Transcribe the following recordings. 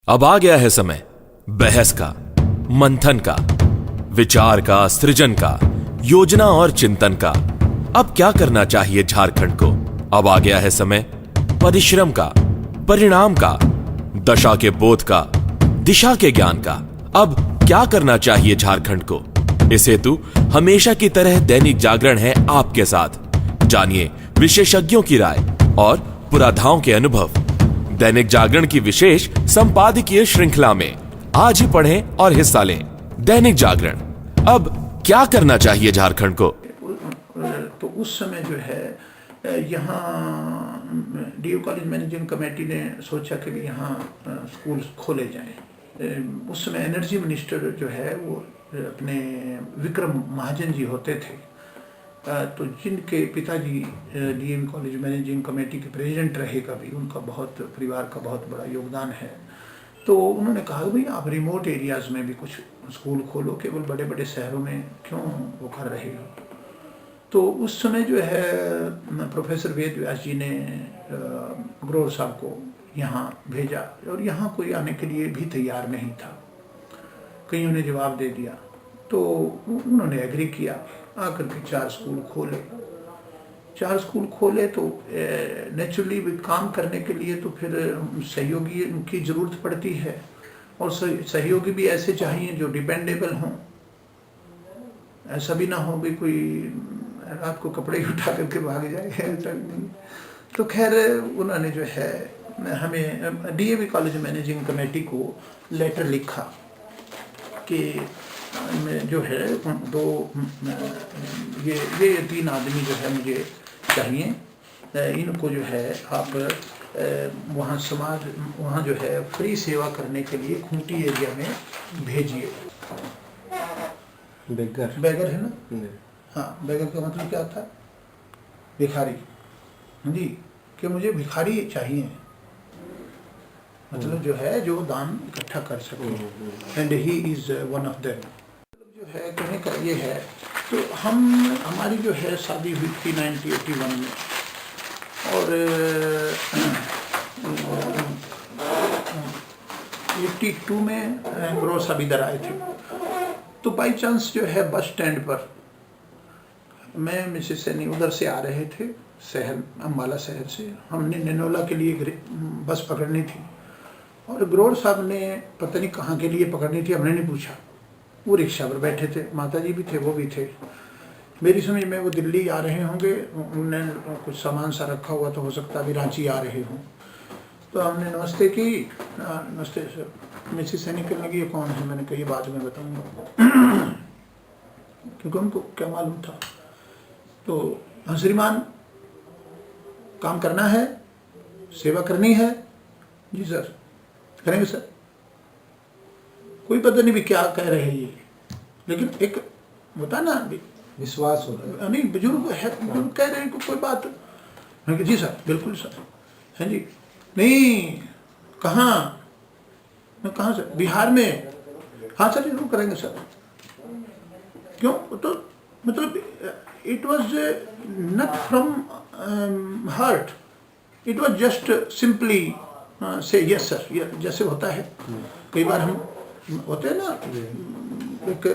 अब आ गया है समय बहस का, मंथन का, विचार का, सृजन का, योजना और चिंतन का। अब क्या करना चाहिए झारखंड को? अब आ गया है समय परिश्रम का, परिणाम का, दशा के बोध का, दिशा के ज्ञान का। अब क्या करना चाहिए झारखंड को? इस हेतु हमेशा की तरह दैनिक जागरण है आपके साथ। जानिए विशेषज्ञों की राय और पुराधाओं के अनुभव दैनिक जागरण की विशेष संपादकीय श्रृंखला में। आज ही पढ़ें और हिस्सा लें। दैनिक जागरण, अब क्या करना चाहिए झारखंड को? तो उस समय जो है यहाँ डीयू कॉलेज मैनेजमेंट कमेटी ने सोचा कि भी यहाँ स्कूल खोले जाएं। उस समय एनर्जी मिनिस्टर जो है वो अपने विक्रम महाजन जी होते थे। तो जिनके पिताजी डीएवी कॉलेज मैनेजिंग कमेटी के प्रेसिडेंट रहे कभी, उनका बहुत परिवार का बहुत बड़ा योगदान है। तो उन्होंने कहा भाई आप रिमोट एरियाज़ में भी कुछ स्कूल खोलो, केवल बड़े बड़े शहरों में क्यों वो कर रहे हो। तो उस समय जो है प्रोफेसर वेद व्यास जी ने ग्रोवर साहब को यहाँ भेजा और यहाँ कोई आने के लिए भी तैयार नहीं था। कईयों ने जवाब दे दिया तो उन्होंने एग्री किया। आकर के 4 स्कूल खोले। 4 स्कूल खोले तो नेचुरली काम करने के लिए तो फिर सहयोगी की ज़रूरत पड़ती है और सहयोगी भी ऐसे चाहिए जो डिपेंडेबल हों। ऐसा भी ना हो भी कोई रात को कपड़े उठा करके भाग जाए, ऐसा नहीं। तो खैर उन्होंने जो है हमें डीएवी कॉलेज मैनेजिंग कमेटी को लेटर लिखा कि जो है ये 3 आदमी जो है मुझे चाहिए, इनको जो है आप वहाँ जो है फ्री सेवा करने के लिए खूंटी एरिया में भेजिए। बेगर है ना? हाँ, बेगर का मतलब क्या था? भिखारी जी, कि मुझे भिखारी चाहिए, मतलब जो है जो दान इकट्ठा कर सके। And he is one of them. जो है कहने का ये है, तो हमारी जो है शादी हुई थी 1981 में और 82 में ग्रोवर साहब इधर आए थे। तो बाई चांस जो है बस स्टैंड पर मैं मिसेस सैनी उधर से आ रहे थे, शहर अम्बाला शहर से। हमने नैनोला के लिए बस पकड़नी थी और ग्रोवर साहब ने पता नहीं कहाँ के लिए पकड़नी थी, हमने नहीं पूछा। वो रिक्शा पर बैठे थे, माता जी भी थे, वो भी थे। मेरी समझ में वो दिल्ली आ रहे होंगे, उन्होंने कुछ सामान सा रखा हुआ तो हो सकता अभी रांची आ रहे हों। तो हमने नमस्ते की। नमस्ते सर। मिसेस सैनी कहने लगी ये कौन है? मैंने कही बाद में बताऊँगा क्योंकि उनको क्या मालूम था। तो श्रीमान काम करना है, सेवा करनी है। जी सर, करेंगे सर। कोई पता नहीं भी क्या कह रहे हैं ये, लेकिन एक होता ना विश्वास हो रहा है। नहीं, बुजुर्ग है, बुजुर्ग कह रहे हैं कोई बात। मैं जी सर, बिल्कुल सर। हैं जी? नहीं, कहाँ? मैं कहाँ सर? बिहार में। हाँ सर, जरूर करेंगे सर। क्यों? तो मतलब it was not from heart, it was just simply से यस सर, जैसे होता है कई बार हम होते हैं ना, एक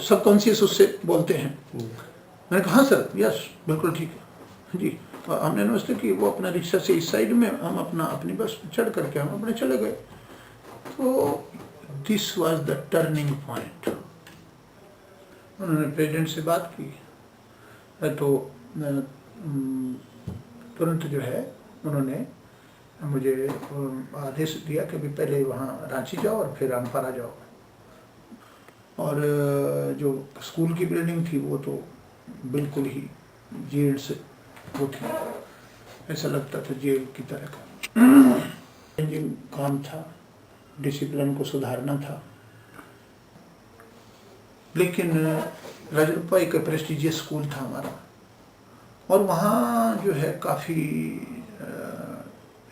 सबकॉन्शियस उससे बोलते हैं। मैंने कहा हाँ सर, यस बिल्कुल ठीक है जी। और हमने नमस्ते की। वो अपना रिक्शा से इस साइड में, हम अपनी बस चढ़ करके हम अपने चले गए। तो this was the turning point. उन्होंने प्रेसिडेंट से बात की तो तुरंत जो है उन्होंने मुझे आदेश दिया कि भी पहले वहाँ रांची जाओ और फिर अम्फारा जाओ। और जो स्कूल की बिल्डिंग थी वो तो बिल्कुल ही जेल से वो थी, ऐसा लगता था जेल की तरह का। काम था, डिसिप्लिन को सुधारना था। लेकिन राजरूपा एक प्रेस्टिजियस स्कूल था हमारा और वहाँ जो है काफ़ी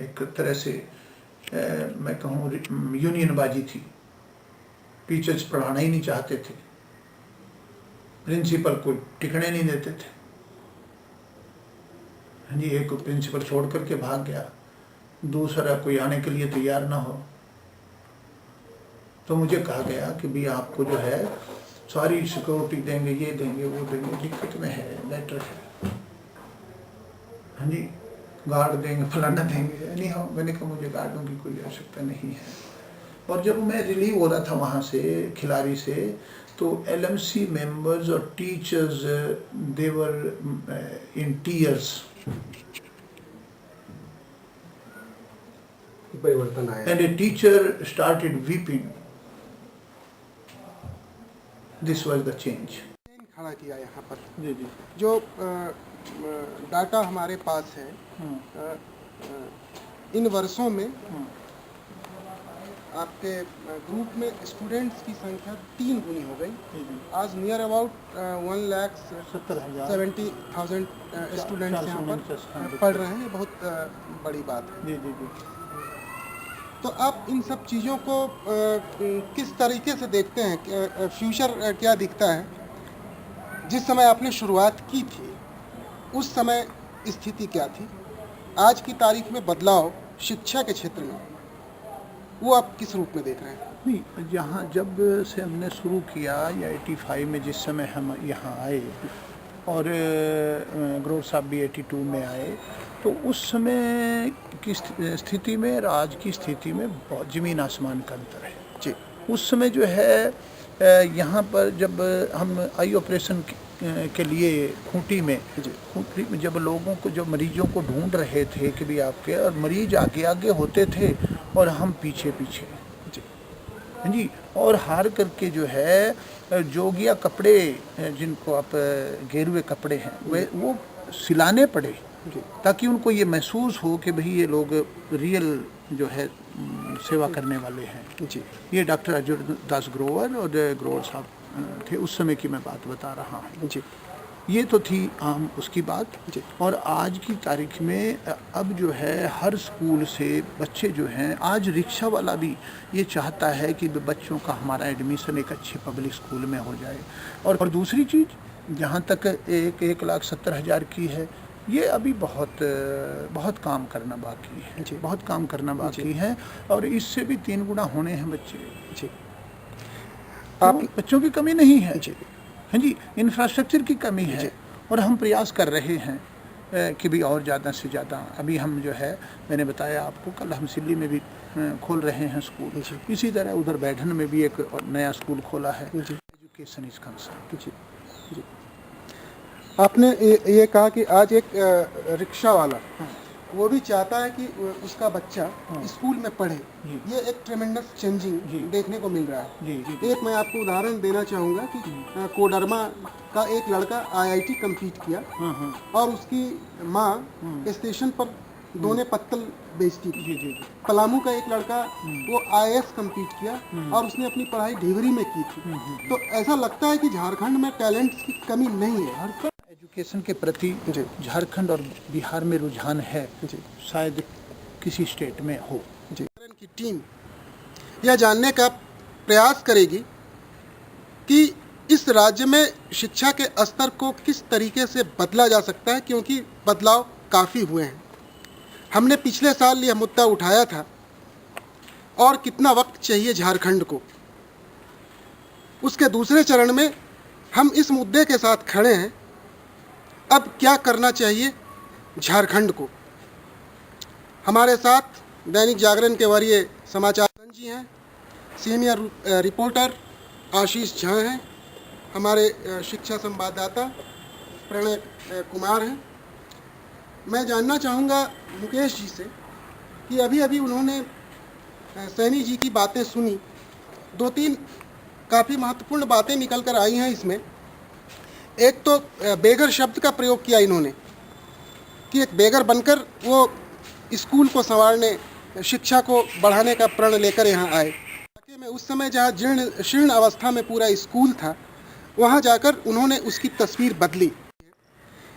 एक तरह से मैं कहूँ यूनियनबाजी थी। टीचर्स पढ़ाना ही नहीं चाहते थे, प्रिंसिपल को टिकने नहीं देते थे। जी, एक प्रिंसिपल छोड़ करके भाग गया, दूसरा कोई आने के लिए तैयार ना हो। तो मुझे कहा गया कि भी आपको जो है सारी सिक्योरिटी देंगे, ये देंगे, वो देंगे, लिखित में है, लेटर है, हाँ जी, गार्ड देंगे, फलाना देंगे। नहीं हाँ, मैंने कहा मुझे गार्डों की कोई आवश्यकता नहीं है। और जब मैं रिलीव हो रहा था वहाँ से, खिलाड़ी से, तो LMC मेंबर्स और teachers they were in tears परिवर्तन आया। And a teacher started weeping. This was the change. खड़ा किया यहाँ पर जी जी। जो डाटा हमारे पास है, इन वर्षों में आपके ग्रुप में स्टूडेंट्स की संख्या 3 गुनी हो गई। आज नियर अबाउट 1,70,000 स्टूडेंट्स यहाँ पर पढ़ रहे हैं। ये बहुत बड़ी बात है। जी जी जी। तो आप इन सब चीज़ों को किस तरीके से देखते हैं? फ्यूचर क्या दिखता है? जिस समय आपने शुरुआत की थी उस समय स्थिति क्या थी? आज की तारीख में बदलाव शिक्षा के क्षेत्र में वो आप किस रूप में देख रहे हैं? नहीं, यहाँ जब से हमने शुरू किया या 85 में जिस समय हम यहाँ आए और ग्रोवर साहब भी 82 में आए, तो उस समय की स्थिति में और आज की स्थिति में बहुत ज़मीन आसमान का अंतर है जी। उस समय जो है यहाँ पर जब हम आई ऑपरेशन के लिए खूंटी में जब लोगों को, जब मरीजों को ढूंढ रहे थे कि भी आपके, और मरीज आगे आगे होते थे और हम पीछे पीछे जी, और हार करके जो है जोगिया कपड़े जिनको आप गेरुए कपड़े हैं वो सिलाने पड़े ताकि उनको ये महसूस हो कि भाई ये लोग रियल जो है सेवा करने वाले हैं जी। ये डॉक्टर अर्जुन दास ग्रोवर और ग्रोवर साहब थे, उस समय की मैं बात बता रहा हूँ जी। ये तो थी आम उसकी बात जी। और आज की तारीख में अब जो है हर स्कूल से बच्चे जो हैं, आज रिक्शा वाला भी ये चाहता है कि बच्चों का हमारा एडमिशन एक अच्छे पब्लिक स्कूल में हो जाए। और दूसरी चीज़, जहाँ तक 1,70,000 की है, ये अभी बहुत काम करना बाकी है जी। बहुत काम करना बाकी है और इससे भी 3 गुना होने हैं बच्चे जी। आप बच्चों की कमी नहीं है जी, हाँ जी, इंफ्रास्ट्रक्चर की कमी है और हम प्रयास कर रहे हैं कि भी और ज़्यादा से ज़्यादा। अभी हम जो है, मैंने बताया आपको, कल हम सिल्ली में भी खोल रहे हैं स्कूल, इसी तरह उधर बैठन में भी एक नया स्कूल खोला है। एजुकेशन इज कंसर्न जी। आपने ये कहा कि आज एक रिक्शा वाला वो भी चाहता है कि उसका बच्चा स्कूल में पढ़े। ये एक ट्रेमेंडस चेंजिंग देखने को मिल रहा है जी। एक मैं आपको उदाहरण देना चाहूँगा कि कोडरमा का एक लड़का IIT कंप्लीट किया और उसकी माँ स्टेशन पर दोने पत्तल बेचती थी। पलामू का एक लड़का वो IAS कंप्लीट किया और उसने अपनी पढ़ाई ढेवरी में की थी। तो ऐसा लगता है कि झारखंड में टैलेंट्स की कमी नहीं है। एजुकेशन के प्रति झारखंड और बिहार में रुझान है जी, शायद किसी स्टेट में हो जी। की टीम यह जानने का प्रयास करेगी कि इस राज्य में शिक्षा के स्तर को किस तरीके से बदला जा सकता है, क्योंकि बदलाव काफ़ी हुए हैं। हमने पिछले साल यह मुद्दा उठाया था और कितना वक्त चाहिए झारखंड को। उसके दूसरे चरण में हम इस मुद्दे के साथ खड़े हैं, अब क्या करना चाहिए झारखंड को। हमारे साथ दैनिक जागरण के वरीय समाचार जी हैं, सीनियर रिपोर्टर आशीष झा हैं, हमारे शिक्षा संवाददाता प्रणय कुमार हैं। मैं जानना चाहूँगा मुकेश जी से कि अभी अभी उन्होंने सैनी जी की बातें सुनी, 2-3 काफ़ी महत्वपूर्ण बातें निकल कर आई हैं इसमें। एक तो बेगर शब्द का प्रयोग किया इन्होंने कि एक बेगर बनकर वो स्कूल को संवारने, शिक्षा को बढ़ाने का प्रण लेकर यहाँ आए। में उस समय जहाँ जीर्ण अवस्था में पूरा स्कूल था, वहाँ जाकर उन्होंने उसकी तस्वीर बदली।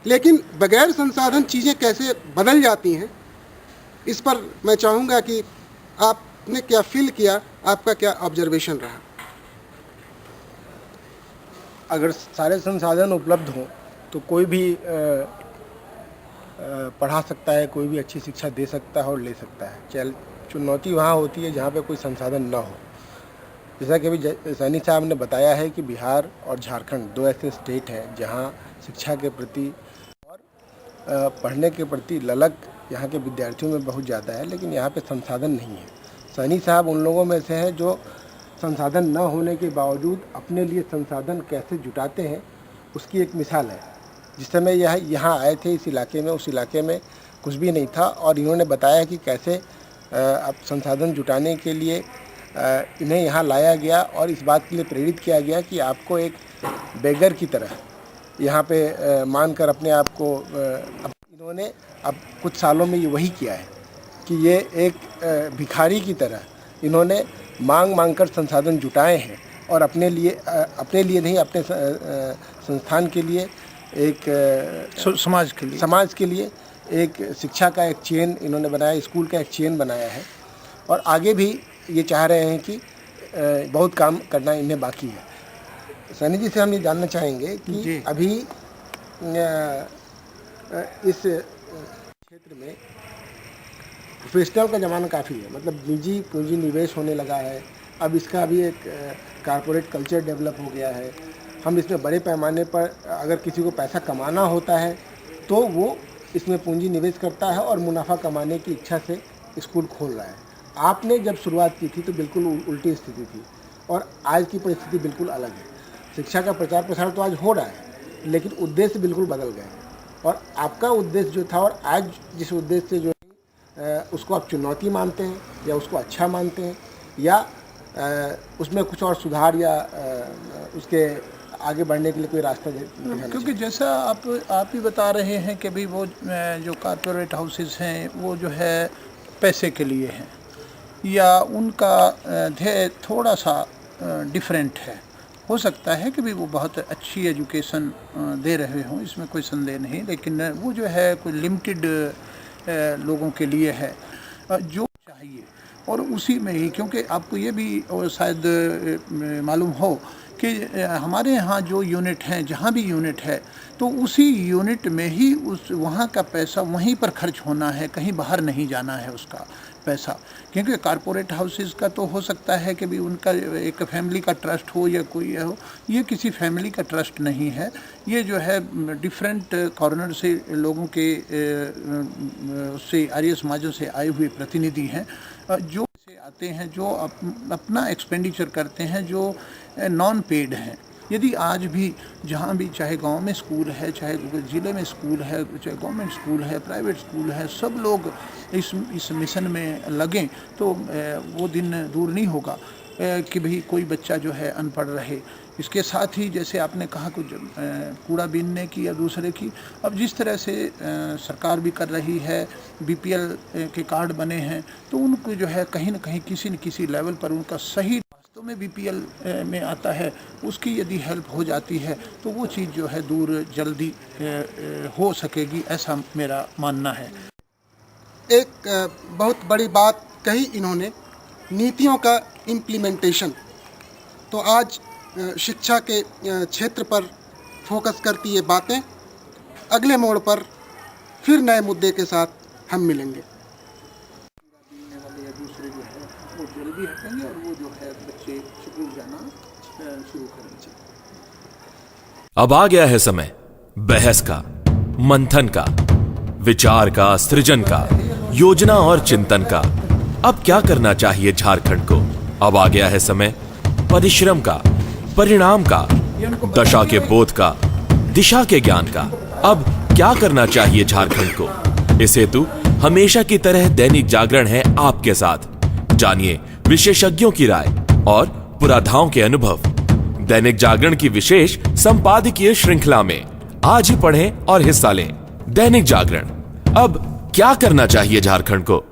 लेकिन बगैर संसाधन चीज़ें कैसे बदल जाती हैं, इस पर मैं चाहूँगा कि आपने क्या फील किया, आपका क्या ऑब्जर्वेशन रहा। अगर सारे संसाधन उपलब्ध हों तो कोई भी पढ़ा सकता है, कोई भी अच्छी शिक्षा दे सकता है और ले सकता है। चुनौती वहाँ होती है जहाँ पे कोई संसाधन ना हो। जैसा कि अभी सैनी साहब ने बताया है कि बिहार और झारखंड दो ऐसे स्टेट हैं जहां शिक्षा के प्रति और पढ़ने के प्रति ललक यहाँ के विद्यार्थियों में बहुत ज़्यादा है, लेकिन यहाँ पे संसाधन नहीं है। सैनी साहब उन लोगों में से हैं जो संसाधन न होने के बावजूद अपने लिए संसाधन कैसे जुटाते हैं, उसकी एक मिसाल है। जिस समय यहाँ आए थे इस इलाके में, उस इलाके में कुछ भी नहीं था और इन्होंने बताया कि कैसे अब संसाधन जुटाने के लिए इन्हें यहाँ लाया गया और इस बात के लिए प्रेरित किया गया कि आपको एक बेगर की तरह यहाँ पे मानकर अपने आप को इन्होंने अब कुछ सालों में ये वही किया है कि ये एक भिखारी की तरह इन्होंने मांग कर संसाधन जुटाए हैं और अपने लिए नहीं, अपने संस्थान के लिए, एक समाज के लिए एक शिक्षा का एक चेन इन्होंने बनाया, स्कूल का एक चेन बनाया है और आगे भी ये चाह रहे हैं कि बहुत काम करना इन्हें बाकी है। सैनी जी से हम ये जानना चाहेंगे कि अभी इस क्षेत्र में प्रोफेशनल का ज़माना काफ़ी है, मतलब निजी पूंजी निवेश होने लगा है। अब इसका अभी एक कारपोरेट कल्चर डेवलप हो गया है। हम इसमें बड़े पैमाने पर अगर किसी को पैसा कमाना होता है तो वो इसमें पूंजी निवेश करता है और मुनाफा कमाने की इच्छा से स्कूल खोल रहा है। आपने जब शुरुआत की थी तो बिल्कुल उल्टी स्थिति थी और आज की परिस्थिति बिल्कुल अलग है। शिक्षा का प्रचार प्रसार तो आज हो रहा है, लेकिन उद्देश्य बिल्कुल बदल गए हैं और आपका उद्देश्य जो था और आज जिस उद्देश्य से जो उसको आप चुनौती मानते हैं या उसको अच्छा मानते हैं या उसमें कुछ और सुधार या उसके आगे बढ़ने के लिए कोई रास्ता क्योंकि जैसा आप ही बता रहे हैं कि भाई वो जो कारपोरेट हाउसेस हैं वो जो है पैसे के लिए हैं या उनका ध्येय थोड़ा सा डिफरेंट है। हो सकता है कि भी वो बहुत अच्छी एजुकेशन दे रहे हों, इसमें कोई संदेह नहीं, लेकिन वो जो है कोई लिमिटेड लोगों के लिए है जो चाहिए और उसी में ही, क्योंकि आपको ये भी शायद मालूम हो कि हमारे यहाँ जो यूनिट हैं, जहाँ भी यूनिट है तो उसी यूनिट में ही उस वहाँ का पैसा वहीं पर खर्च होना है, कहीं बाहर नहीं जाना है उसका पैसा। क्योंकि कारपोरेट हाउसेस का तो हो सकता है कि भी उनका एक फैमिली का ट्रस्ट हो या कोई हो, ये किसी फैमिली का ट्रस्ट नहीं है। ये जो है डिफरेंट कॉर्नर से लोगों के उससे आर्य समाजों से आए हुए प्रतिनिधि हैं जो से आते हैं, जो अपना एक्सपेंडिचर करते हैं, जो नॉन पेड हैं। यदि आज भी जहाँ भी, चाहे गांव में स्कूल है, चाहे ज़िले में स्कूल है, चाहे गवर्नमेंट स्कूल है, प्राइवेट स्कूल है, सब लोग इस मिशन में लगें तो वो दिन दूर नहीं होगा कि भाई कोई बच्चा जो है अनपढ़ रहे। इसके साथ ही जैसे आपने कहा कुछ कूड़ा बीनने की या दूसरे की, अब जिस तरह से सरकार भी कर रही है, बीपीएल के कार्ड बने हैं तो उनको जो है कहीं ना कहीं किसी न किसी लेवल पर उनका सही वास्तव में बीपीएल में आता है, उसकी यदि हेल्प हो जाती है तो वो चीज़ जो है दूर जल्दी हो सकेगी, ऐसा मेरा मानना है। एक बहुत बड़ी बात कही इन्होंने, नीतियों का इम्प्लीमेंटेशन। तो आज शिक्षा के क्षेत्र पर फोकस करती ये बातें। अगले मोड़ पर फिर नए मुद्दे के साथ हम मिलेंगे। दूसरे जो है वो जल्दी हटेंगे और वो जो है बच्चे स्कूल जाना शुरू करेंगे। अब आ गया है समय बहस का, मंथन का, विचार का, सृजन का, योजना और चिंतन का। अब क्या करना चाहिए झारखंड को? अब आ गया है समय परिश्रम का, परिणाम का, दशा के बोध का, दिशा के ज्ञान का। अब क्या करना चाहिए झारखंड को? इस हेतु हमेशा की तरह दैनिक जागरण है आपके साथ। जानिए विशेषज्ञों की राय और पुराधाओं के अनुभव। दैनिक जागरण की विशेष संपादकीय श्रृंखला में आज ही पढ़ें और हिस्सा लें। दैनिक जागरण, अब क्या करना चाहिए झारखंड को?